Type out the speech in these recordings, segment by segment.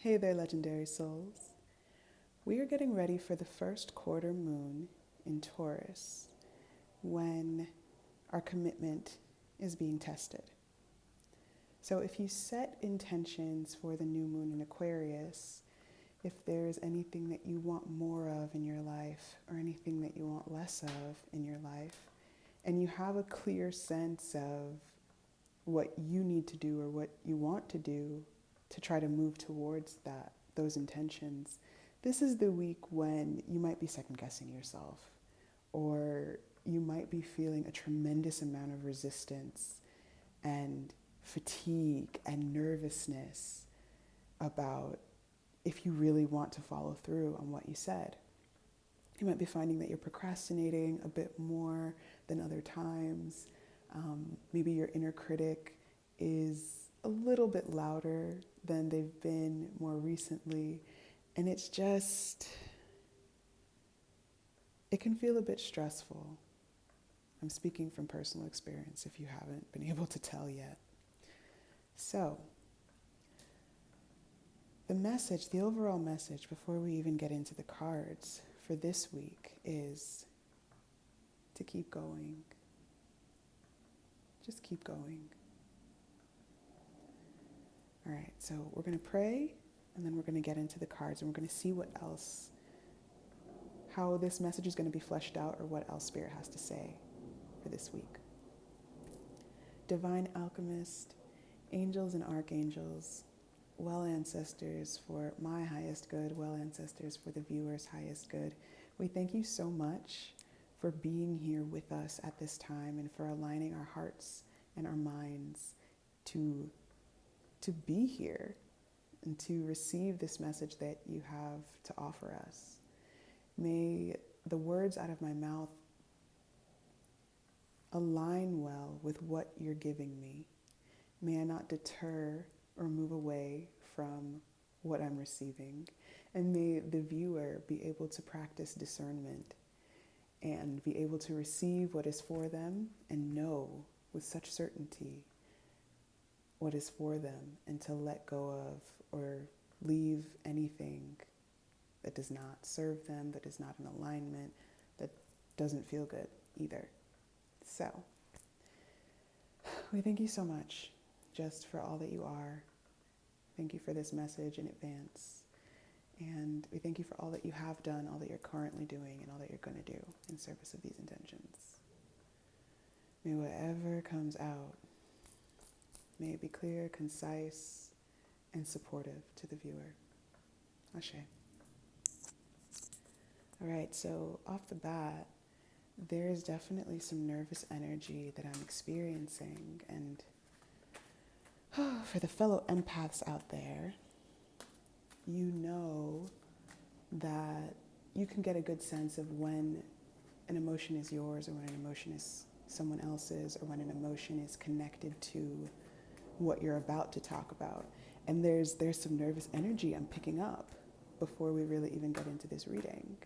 Hey there, legendary souls. We are getting ready for the first quarter moon in Taurus when our commitment is being tested. So, if you set intentions for the new moon in Aquarius, if there's anything that you want more of in your life or anything that you want less of in your life, and you have a clear sense of what you need to do or what you want to do to try to move towards those intentions, this is the week when you might be second guessing yourself, or you might be feeling a tremendous amount of resistance and fatigue and nervousness about if you really want to follow through on what you said. You might be finding that you're procrastinating a bit more than other times. Maybe your inner critic is a little bit louder than they've been more recently. And it can feel a bit stressful. I'm speaking from personal experience if you haven't been able to tell yet. So, the overall message before we even get into the cards for this week is to keep going. Just keep going. All right, so we're going to pray, and then we're going to get into the cards, and we're going to see how this message is going to be fleshed out, or what else Spirit has to say for this week. Divine Alchemist, angels and archangels, well ancestors for my highest good, well ancestors for the viewer's highest good, we thank you so much for being here with us at this time and for aligning our hearts and our minds to be here and to receive this message that you have to offer us. May the words out of my mouth align well with what you're giving me. May I not deter or move away from what I'm receiving. And may the viewer be able to practice discernment and be able to receive what is for them and know with such certainty what is for them, and to let go of or leave anything that does not serve them, that is not in alignment, that doesn't feel good either. So, we thank you so much just for all that you are. Thank you for this message in advance. And we thank you for all that you have done, all that you're currently doing, and all that you're going to do in service of these intentions. May whatever comes out, may it be clear, concise, and supportive to the viewer. Ashe. All right, so off the bat, there's definitely some nervous energy that I'm experiencing. And for the fellow empaths out there, you know that you can get a good sense of when an emotion is yours or when an emotion is someone else's, or when an emotion is connected to what you're about to talk about. And there's some nervous energy I'm picking up before we really even get into this reading.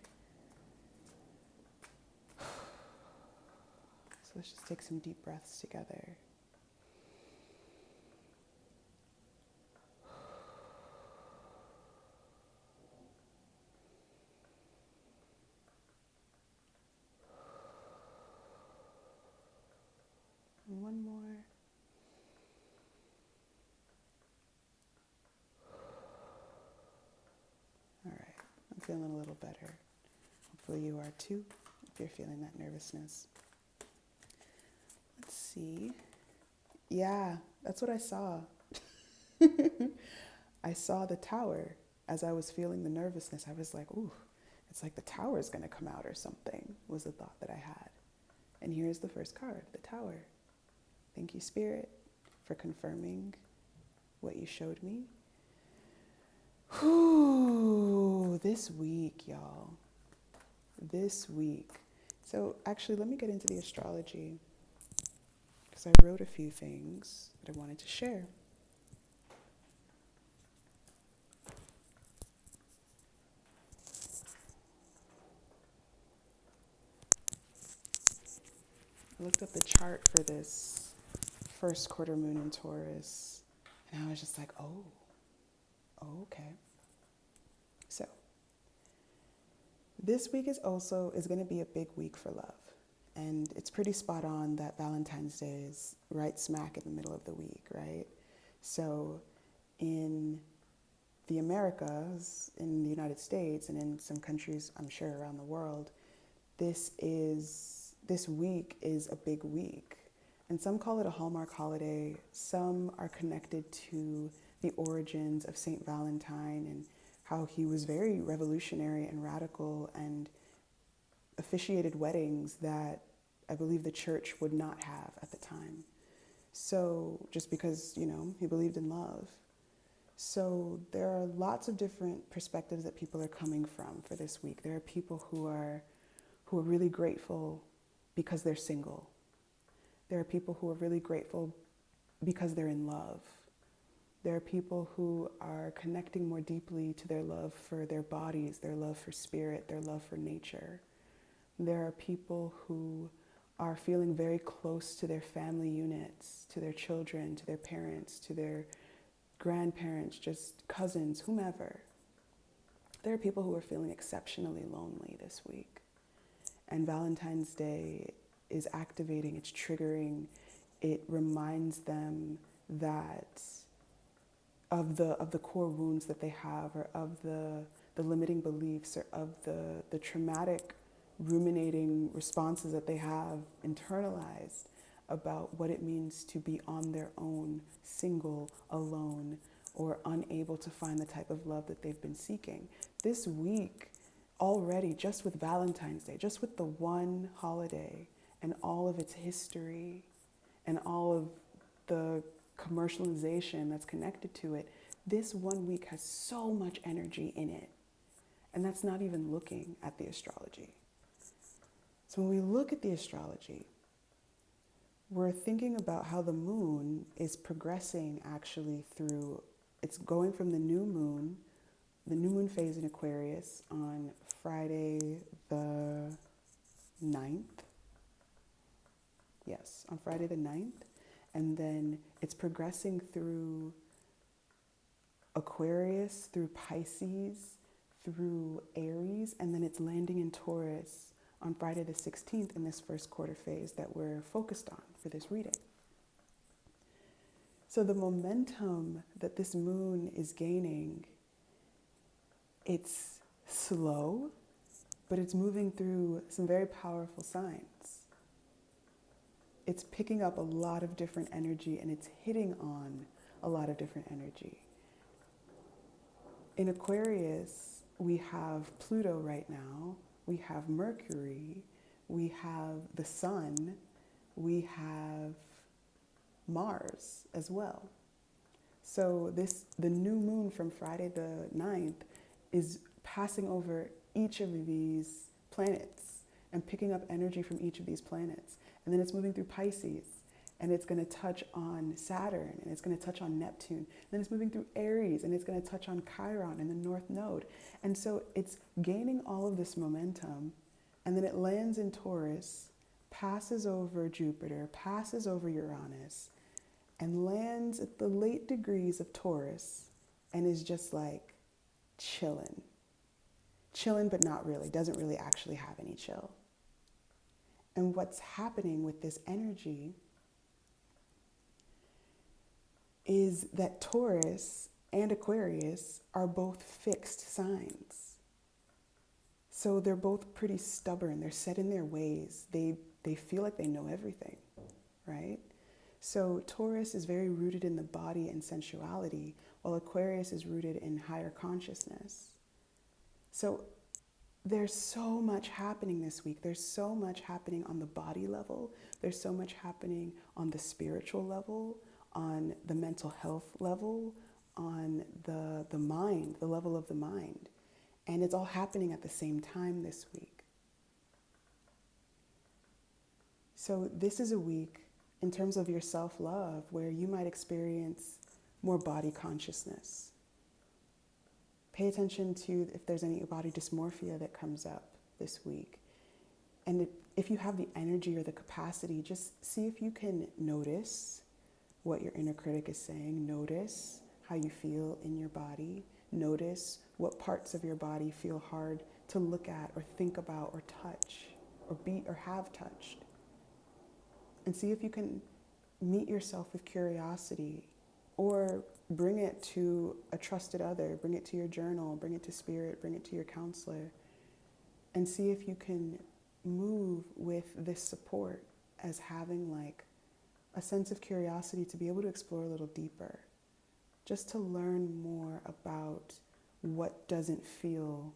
So let's just take some deep breaths together. And one more. All right, I'm feeling a little better. Hopefully you are too, if you're feeling that nervousness. Let's see. Yeah, that's what I saw. I saw the tower as I was feeling the nervousness. I was like, ooh, it's like the tower is going to come out or something, was the thought that I had. And here's the first card, the tower. Thank you, Spirit, for confirming what you showed me. Whew, this week, y'all. This week. So actually, let me get into the astrology, because I wrote a few things that I wanted to share. I looked up the chart for this first quarter moon in Taurus, and I was just like, oh, okay. This week is going to be a big week for love. And it's pretty spot on that Valentine's Day is right smack in the middle of the week, right? So in the Americas, in the United States, and in some countries, I'm sure, around the world, this week is a big week. And some call it a Hallmark holiday. Some are connected to the origins of Saint Valentine and how he was very revolutionary and radical and officiated weddings that I believe the church would not have at the time. So just because, he believed in love. So there are lots of different perspectives that people are coming from for this week. There are people who are really grateful because they're single. There are people who are really grateful because they're in love. There are people who are connecting more deeply to their love for their bodies, their love for spirit, their love for nature. There are people who are feeling very close to their family units, to their children, to their parents, to their grandparents, just cousins, whomever. There are people who are feeling exceptionally lonely this week. And Valentine's Day is activating, it's triggering, it reminds them that of the core wounds that they have, or of the limiting beliefs, or of the traumatic ruminating responses that they have internalized about what it means to be on their own, single, alone, or unable to find the type of love that they've been seeking. This week, already, just with Valentine's Day, just with the one holiday and all of its history and all of the commercialization that's connected to it, this 1 week has so much energy in it. And that's not even looking at the astrology. So when we look at the astrology, we're thinking about how the moon is progressing actually through, it's going from the new moon phase in Aquarius on Friday the 9th. Yes, on Friday the 9th. And then it's progressing through Aquarius, through Pisces, through Aries, and then it's landing in Taurus on Friday the 16th in this first quarter phase that we're focused on for this reading. So the momentum that this moon is gaining, it's slow, but it's moving through some very powerful signs. It's picking up a lot of different energy, and it's hitting on a lot of different energy. In Aquarius, we have Pluto right now, we have Mercury, we have the Sun, we have Mars as well. So the new moon from Friday the 9th is passing over each of these planets and picking up energy from each of these planets. And then it's moving through Pisces, and it's going to touch on Saturn, and it's going to touch on Neptune. And then it's moving through Aries, and it's going to touch on Chiron in the North Node. And so it's gaining all of this momentum, and then it lands in Taurus, passes over Jupiter, passes over Uranus, and lands at the late degrees of Taurus, and is just like chilling. Chilling, but not really, doesn't really actually have any chill. And what's happening with this energy is that Taurus and Aquarius are both fixed signs. So they're both pretty stubborn. They're set in their ways. They feel like they know everything, right? So Taurus is very rooted in the body and sensuality, while Aquarius is rooted in higher consciousness. So there's so much happening this week. There's so much happening on the body level. There's so much happening on the spiritual level, on the mental health level, on the mind, the level of the mind. And it's all happening at the same time this week. So this is a week in terms of your self-love where you might experience more body consciousness. Pay attention to if there's any body dysmorphia that comes up this week. And if you have the energy or the capacity, just see if you can notice what your inner critic is saying. Notice how how you feel in your body. Notice what parts of your body feel hard to look at or think about or touch or be or have touched. And see if you can meet yourself with curiosity, or bring it to a trusted other, bring it to your journal, bring it to spirit, bring it to your counselor, and see if you can move with this support as having like a sense of curiosity to be able to explore a little deeper, just to learn more about what doesn't feel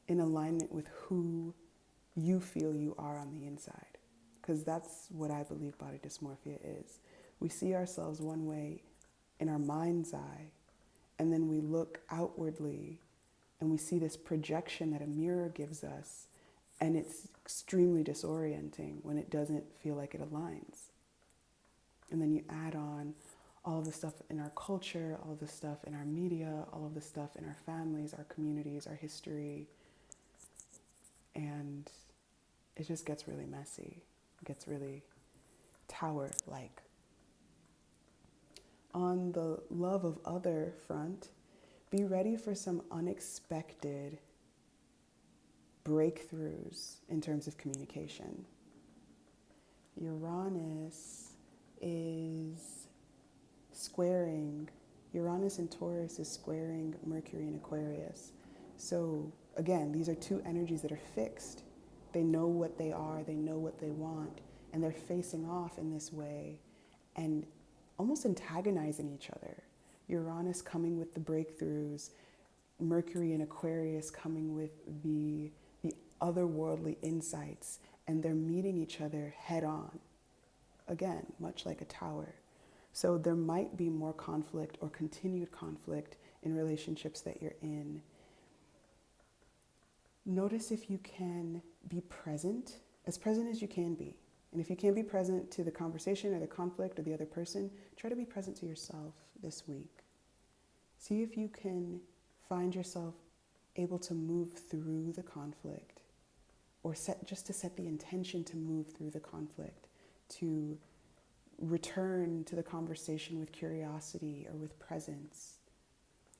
in alignment with who you feel you are on the inside. Because that's what I believe body dysmorphia is. We see ourselves one way in our mind's eye, and then we look outwardly and we see this projection that a mirror gives us, and it's extremely disorienting when it doesn't feel like it aligns. And then you add on all of the stuff in our culture, all of the stuff in our media, all of the stuff in our families, our communities, our history, and it just gets really messy. It gets really tower-like. On the love of other front, be ready for some unexpected breakthroughs in terms of communication. Uranus and Taurus is squaring Mercury and Aquarius. So again, these are two energies that are fixed. They know what they are, they know what they want, and they're facing off in this way and almost antagonizing each other. Uranus coming with the breakthroughs, Mercury and Aquarius coming with the otherworldly insights, and they're meeting each other head on. Again, much like a tower. So there might be more conflict or continued conflict in relationships that you're in. Notice if you can be present as you can be. And if you can't be present to the conversation or the conflict or the other person, try to be present to yourself this week. See if you can find yourself able to move through the conflict, or set the intention to move through the conflict, to return to the conversation with curiosity or with presence,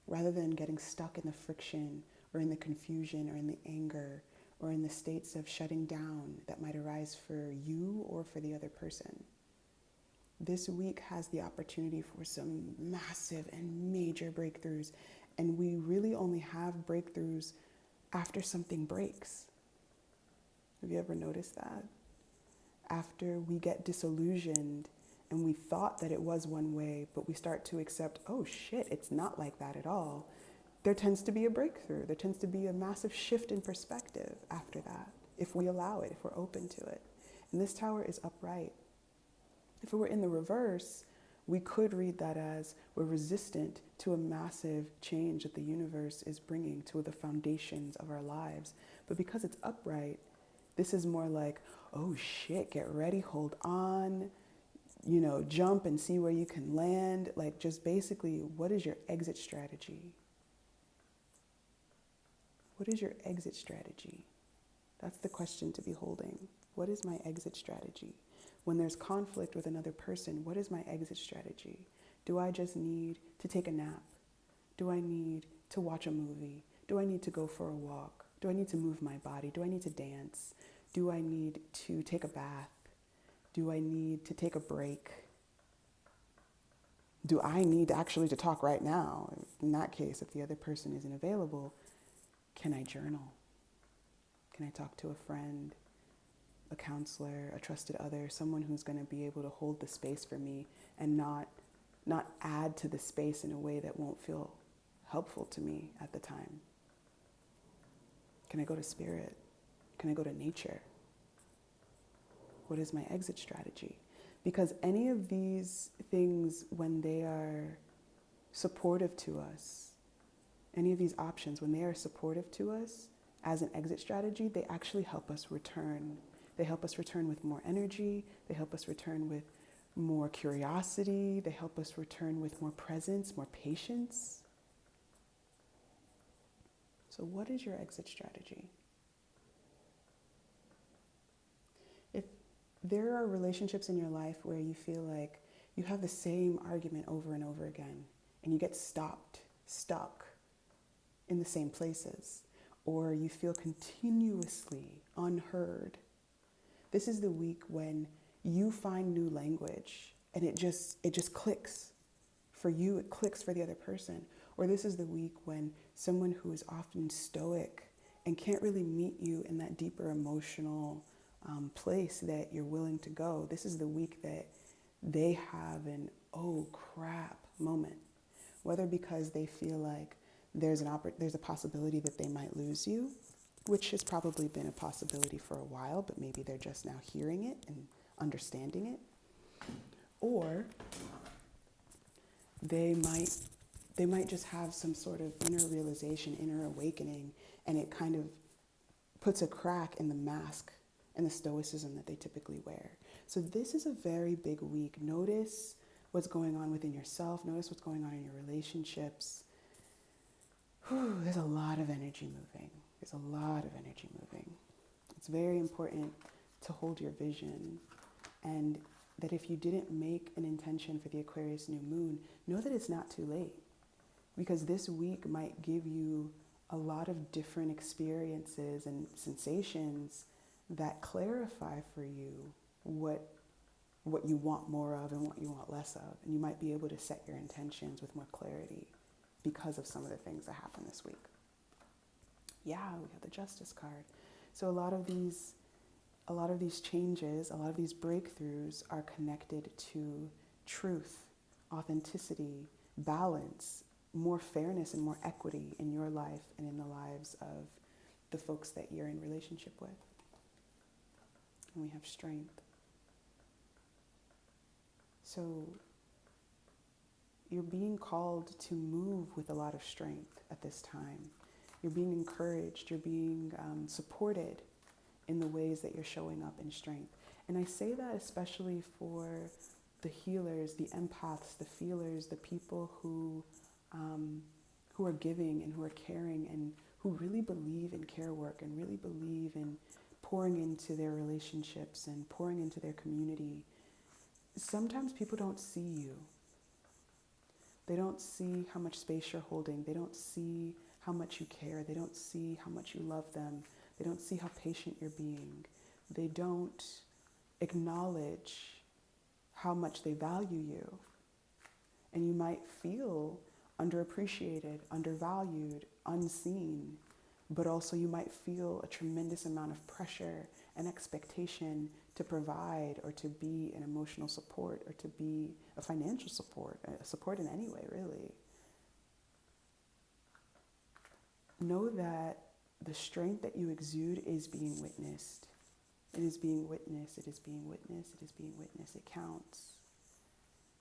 rather than getting stuck in the friction or in the confusion or in the anger or in the states of shutting down that might arise for you or for the other person. This week has the opportunity for some massive and major breakthroughs, and we really only have breakthroughs after something breaks. Have you ever noticed that? After we get disillusioned and we thought that it was one way, but we start to accept, oh shit, it's not like that at all, there tends to be a breakthrough. There tends to be a massive shift in perspective after that, if we allow it, if we're open to it. And this tower is upright. If it were in the reverse, we could read that as we're resistant to a massive change that the universe is bringing to the foundations of our lives. But because it's upright, this is more like, oh shit, get ready, hold on, jump and see where you can land. Like, just basically, what is your exit strategy? What is your exit strategy? That's the question to be holding. What is my exit strategy? When there's conflict with another person, what is my exit strategy? Do I just need to take a nap? Do I need to watch a movie? Do I need to go for a walk? Do I need to move my body? Do I need to dance? Do I need to take a bath? Do I need to take a break? Do I need actually to talk right now? In that case, if the other person isn't available, can I journal? Can I talk to a friend, a counselor, a trusted other, someone who's going to be able to hold the space for me and not add to the space in a way that won't feel helpful to me at the time? Can I go to spirit? Can I go to nature? What is my exit strategy? Because any of these things, when they are supportive to us, any of these options, when they are supportive to us as an exit strategy, they actually help us return. They help us return with more energy. They help us return with more curiosity. They help us return with more presence, more patience. So what is your exit strategy? If there are relationships in your life where you feel like you have the same argument over and over again, and you get stuck in the same places, or you feel continuously unheard. This is the week when you find new language and it just clicks. For you, it clicks for the other person. Or this is the week when someone who is often stoic and can't really meet you in that deeper emotional place that you're willing to go, this is the week that they have an oh crap moment. Whether because they feel like there's a possibility that they might lose you, which has probably been a possibility for a while, but maybe they're just now hearing it and understanding it. Or they might just have some sort of inner realization, inner awakening, and it kind of puts a crack in the mask and the stoicism that they typically wear. So this is a very big week. Notice what's going on within yourself. Notice what's going on in your relationships. There's a lot of energy moving. There's a lot of energy moving. It's very important to hold your vision, and that if you didn't make an intention for the Aquarius new moon, know that it's not too late, because this week might give you a lot of different experiences and sensations that clarify for you what you want more of and what you want less of. And you might be able to set your intentions with more clarity because of some of the things that happen this week. Yeah, we have the Justice card. So a lot of these changes, a lot of these breakthroughs are connected to truth, authenticity, balance, more fairness and more equity in your life and in the lives of the folks that you're in relationship with. And we have strength. So you're being called to move with a lot of strength at this time. You're being encouraged, you're being supported in the ways that you're showing up in strength. And I say that especially for the healers, the empaths, the feelers, the people who are giving and who are caring and who really believe in care work and really believe in pouring into their relationships and pouring into their community. Sometimes people don't see you. They don't see how much space you're holding. They don't see how much you care. They don't see how much you love them. They don't see how patient you're being. They don't acknowledge how much they value you. And you might feel underappreciated, undervalued, unseen, but also you might feel a tremendous amount of pressure and expectation to provide or to be an emotional support or to be a financial support, a support in any way, really. Know that the strength that you exude is being witnessed. It is being witnessed, it is being witnessed, it is being witnessed. It counts.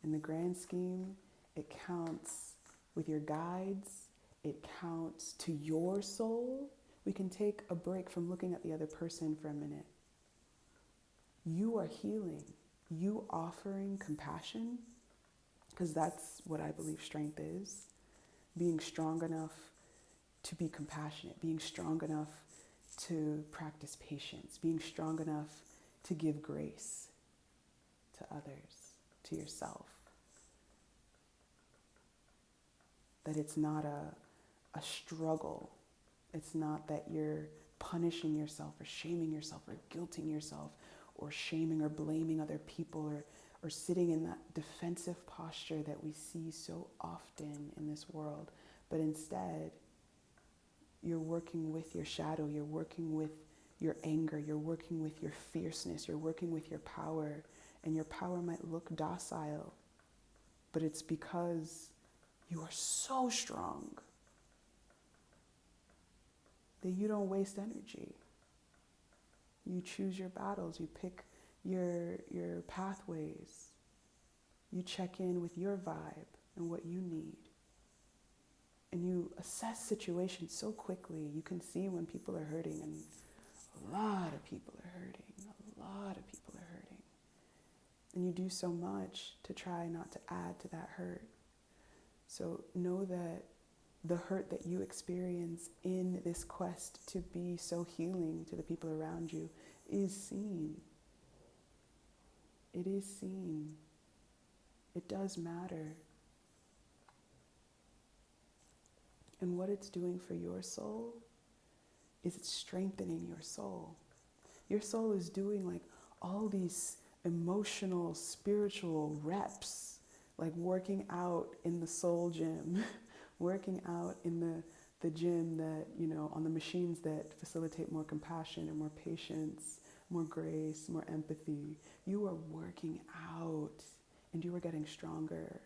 In the grand scheme, it counts with your guides. It counts to your soul. We can take a break from looking at the other person for a minute. You are healing. You offering compassion, because that's what I believe strength is. Being strong enough to be compassionate, being strong enough to practice patience, being strong enough to give grace to others, to yourself. That it's not a struggle. It's not that you're punishing yourself or shaming yourself or guilting yourself or shaming or blaming other people or sitting in that defensive posture that we see so often in this world. But instead, you're working with your shadow, you're working with your anger, you're working with your fierceness, you're working with your power, and your power might look docile, but it's because you are so strong that you don't waste energy. You choose your battles, you pick your pathways, you check in with your vibe and what you need. And you assess situations so quickly. You can see when people are hurting, and a lot of people are hurting. A lot of people are hurting. And you do so much to try not to add to that hurt. So know that the hurt that you experience in this quest to be so healing to the people around you is seen. It is seen. It does matter. And what it's doing for your soul is it's strengthening your soul. Your soul is doing like all these emotional, spiritual reps, like working out in the soul gym, working out in the gym that, on the machines that facilitate more compassion and more patience, more grace, more empathy. You are working out and you are getting stronger.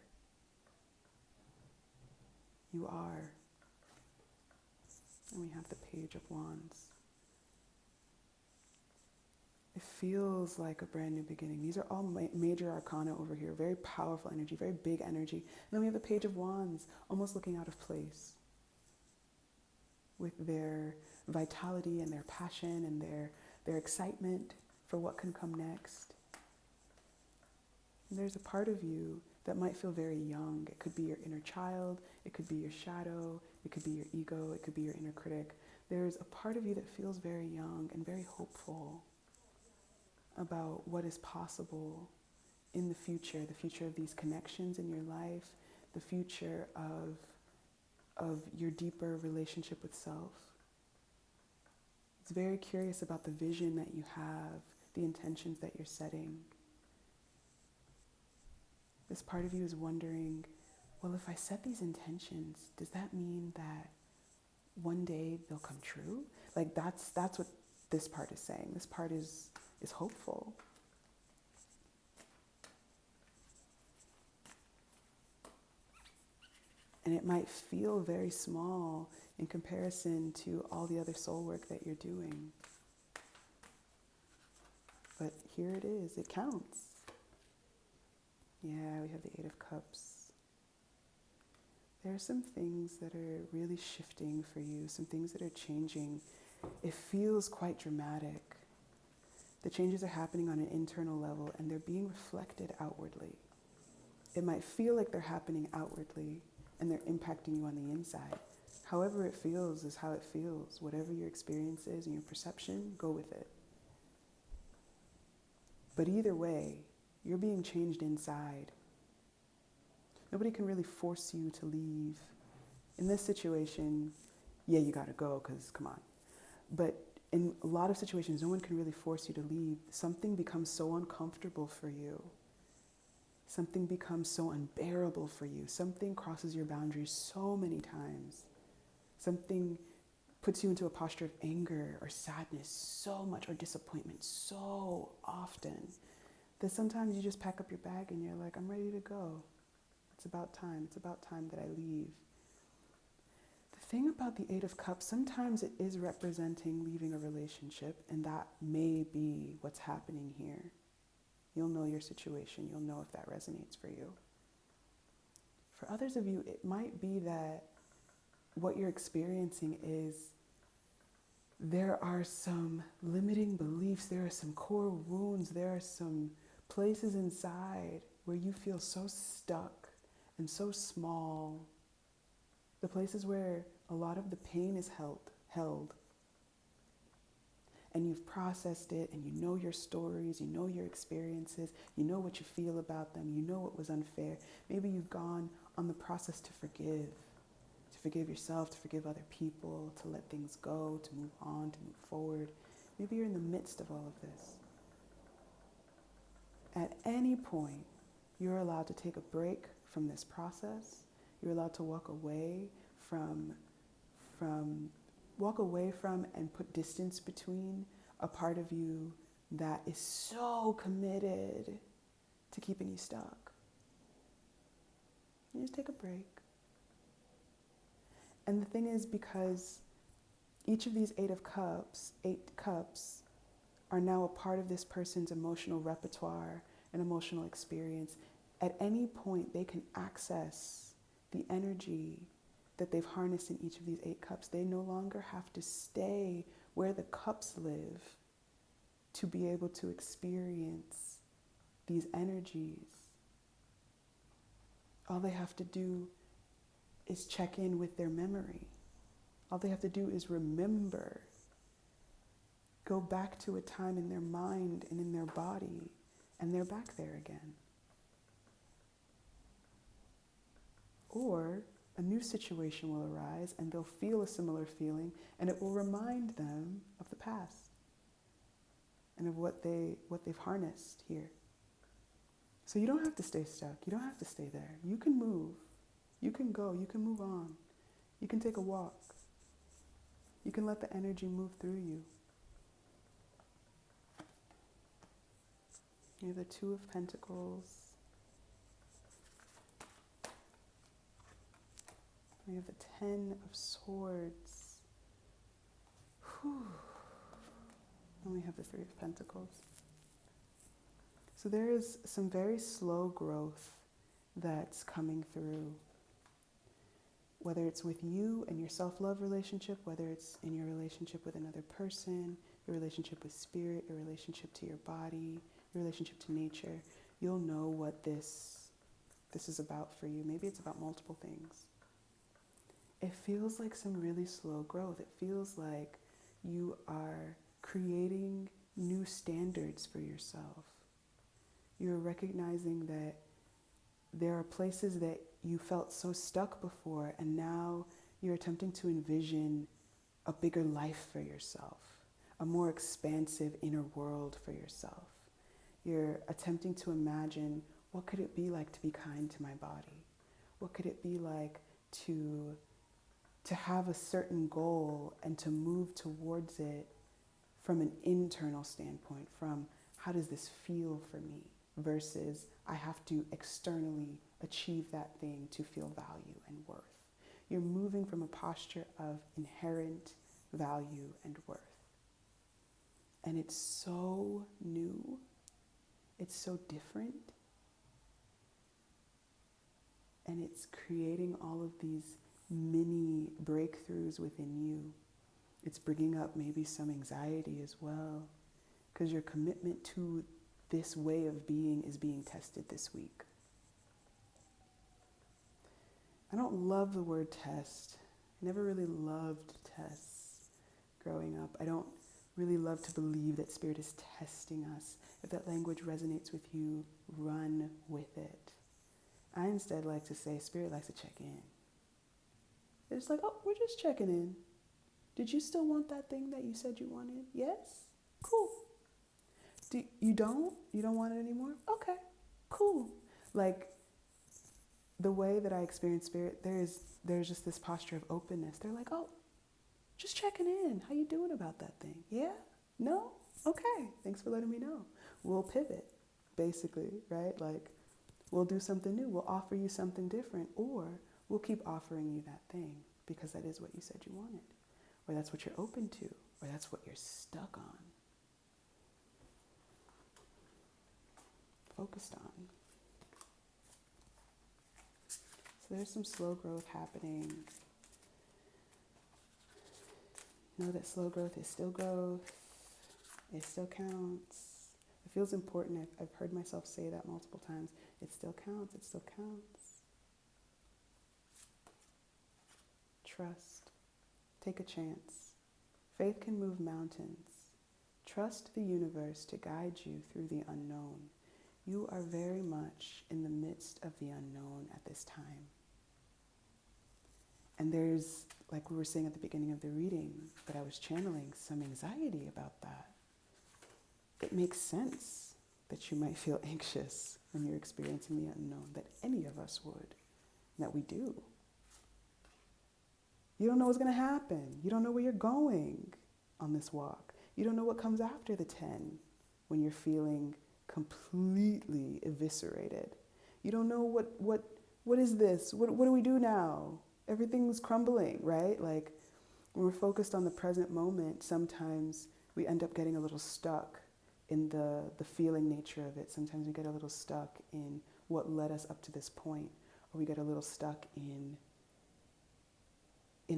You are. And we have the Page of Wands. It feels like a brand new beginning. These are all major arcana over here. Very powerful energy, very big energy. And then we have the Page of Wands, almost looking out of place, with their vitality and their passion and their excitement for what can come next. And there's a part of you that might feel very young. It could be your inner child, it could be your shadow, it could be your ego, it could be your inner critic. There's a part of you that feels very young and very hopeful about what is possible in the future of these connections in your life, the future of your deeper relationship with self. It's very curious about the vision that you have, the intentions that you're setting. This part of you is wondering, well, if I set these intentions, does that mean that one day they'll come true? Like that's what this part is saying. This part is hopeful. And it might feel very small in comparison to all the other soul work that you're doing. But here it is, it counts. Yeah, we have the Eight of Cups. There are some things that are really shifting for you, some things that are changing. It feels quite dramatic. The changes are happening on an internal level and they're being reflected outwardly. It might feel like they're happening outwardly and they're impacting you on the inside. However it feels is how it feels. Whatever your experience is and your perception, go with it. But either way, you're being changed inside. Nobody can really force you to leave. In this situation, yeah, you gotta go, because come on. But in a lot of situations, no one can really force you to leave. Something becomes so uncomfortable for you. Something becomes so unbearable for you. Something crosses your boundaries so many times. Something puts you into a posture of anger or sadness so much, or disappointment so often, that sometimes you just pack up your bag and you're like, I'm ready to go. It's about time. It's about time that I leave. The thing about the Eight of Cups, sometimes it is representing leaving a relationship, and that may be what's happening here. You'll know your situation. You'll know if that resonates for you. For others of you, it might be that what you're experiencing is there are some limiting beliefs, there are some core wounds, there are some places inside where you feel so stuck and so small. The places where a lot of the pain is held. And you've processed it, and you know your stories, you know your experiences, you know what you feel about them, you know what was unfair. Maybe you've gone on the process to forgive yourself, to forgive other people, to let things go, to move on, to move forward. Maybe you're in the midst of all of this. At any point, you're allowed to take a break from this process. You're allowed to walk away from and put distance between a part of you that is so committed to keeping you stuck. You just take a break. And the thing is, because each of these eight cups are now a part of this person's emotional repertoire and emotional experience, at any point they can access the energy that they've harnessed in each of these eight cups. They no longer have to stay where the cups live to be able to experience these energies. All they have to do is check in with their memory. All they have to do is remember. Go back to a time in their mind and in their body, and they're back there again. Or a new situation will arise and they'll feel a similar feeling, and it will remind them of the past and of what they've harnessed here. So you don't have to stay stuck. You don't have to stay there. You can move. You can go. You can move on. You can take a walk. You can let the energy move through you. You have the Two of Pentacles. We have the Ten of Swords. Whew. And we have the Three of Pentacles. So there is some very slow growth that's coming through. Whether it's with you and your self-love relationship, whether it's in your relationship with another person, your relationship with spirit, your relationship to your body, your relationship to nature, you'll know what this is about for you. Maybe it's about multiple things. It feels like some really slow growth. It feels like you are creating new standards for yourself. You're recognizing that there are places that you felt so stuck before, and now you're attempting to envision a bigger life for yourself, a more expansive inner world for yourself. You're attempting to imagine, what could it be like to be kind to my body? What could it be like to have a certain goal and to move towards it from an internal standpoint, from how does this feel for me, versus I have to externally achieve that thing to feel value and worth. You're moving from a posture of inherent value and worth. And it's so new. It's so different. And it's creating all of these mini breakthroughs within you. It's bringing up maybe some anxiety as well, because your commitment to this way of being is being tested this week. I don't love the word test. I never really loved tests growing up. I don't really love to believe that Spirit is testing us. If that language resonates with you, run with it. I instead like to say Spirit likes to check in. It's like, oh, we're just checking in. Did you still want that thing that you said you wanted? Yes? Cool. You don't want it anymore? Okay, cool. Like, the way that I experience Spirit, there's just this posture of openness. They're like, oh, just checking in. How you doing about that thing? Yeah? No? Okay, thanks for letting me know. We'll pivot, basically, right? Like, we'll do something new. We'll offer you something different, or we'll keep offering you that thing because that is what you said you wanted, or that's what you're open to, or that's what you're stuck on, focused on. So there's some slow growth happening. Know that slow growth is still growth. It still counts. It feels important. I've heard myself say that multiple times. It still counts. It still counts. Trust. Take a chance. Faith can move mountains. Trust the universe to guide you through the unknown. You are very much in the midst of the unknown at this time. And there's, like we were saying at the beginning of the reading, that I was channeling, some anxiety about that. It makes sense that you might feel anxious when you're experiencing the unknown, that any of us would, that we do. You don't know what's going to happen. You don't know where you're going on this walk. You don't know what comes after the 10 when you're feeling completely eviscerated. You don't know what is this? What do we do now? Everything's crumbling, right? Like, when we're focused on the present moment, sometimes we end up getting a little stuck in the feeling nature of it. Sometimes we get a little stuck in what led us up to this point, or we get a little stuck in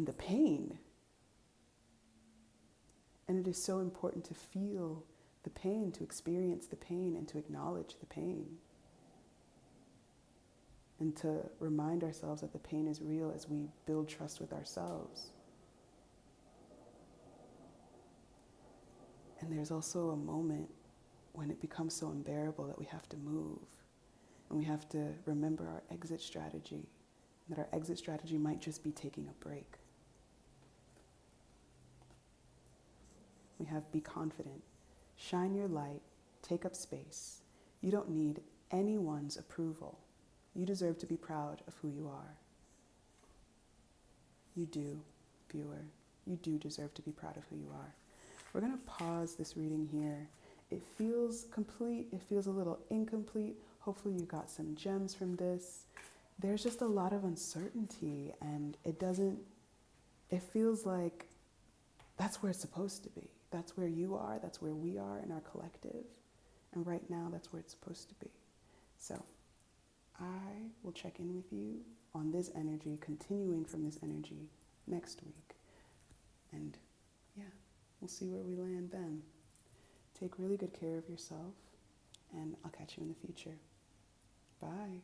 the pain. And it is so important to feel the pain, to experience the pain, and to acknowledge the pain. And to remind ourselves that the pain is real as we build trust with ourselves. And there's also a moment when it becomes so unbearable that we have to move. And we have to remember our exit strategy. that our exit strategy might just be taking a break. We have be confident, shine your light, take up space. You don't need anyone's approval. You deserve to be proud of who you are. You do, viewer. You do deserve to be proud of who you are. We're going to pause this reading here. It feels complete. It feels a little incomplete. Hopefully you got some gems from this. There's just a lot of uncertainty, and it feels like that's where it's supposed to be. That's where you are. That's where we are in our collective. And right now, that's where it's supposed to be. So I will check in with you on this energy, continuing from this energy next week. And yeah, we'll see where we land then. Take really good care of yourself, and I'll catch you in the future. Bye.